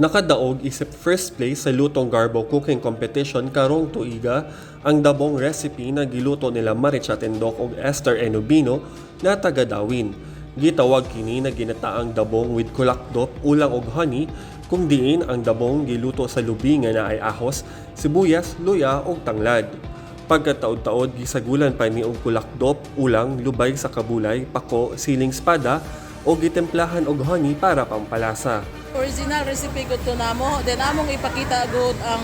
Nakadaog isip first place sa Lutong Garbo Cooking Competition karong tuiga ang dabong recipe na giluto nila Maricha Tendok ug Esther Enobino na taga Dawin. Gitawag kini na ginataang dabong with kulakdop, ulang ug honey, kung diin ang dabong giluto sa lubi nga naay ahos, sibuyas, luya ug tanglad. Pagkataod-taod gisagulan pa ni og kulakdop, ulang, lubay sa kabulay, pako, siling espada o gitemplahan og honey para pampalasa. Original recipe gud to namo, then among ipakita gud ang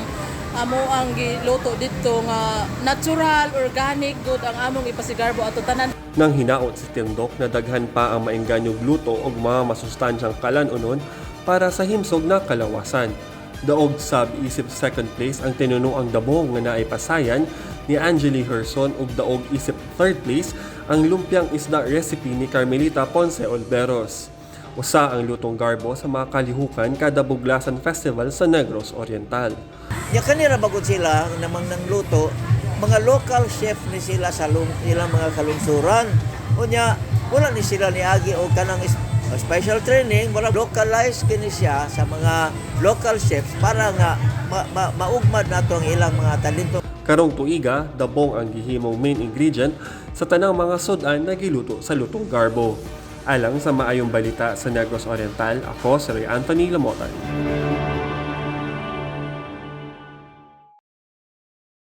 ang giluto dito nga natural, organic gud ang among ipasigarbo ato tanan. Nang hinaot si Tendok na daghan pa ang maengganyog luto og mga masustansyang kalanunon para sa himsog na kalawasan. Daog sab isip second place ang tinunoang dabong nga naay pasayan ni Angeli Herson ug daog isip third place ang lumpiang isda recipe ni Carmelita Ponce Olveros. Usa ang lutong garbo sa mga kalihukan kada Buglasan Festival sa Negros Oriental. Ya kanira bagod sila namang nang luto, mga local chef ni sila sa ilang mga kalungsuran. Unya wala ni sila niagi o kanang special training, wala localize kini siya sa mga local chefs para nga maugmad nato ang ilang mga talento. Karong tuiga, dabong ang gihimong main ingredient sa tanang mga sudan na giluto sa lutong garbo. Alang sa maayong balita sa Negros Oriental, ako si Ray Anthony Lamotan.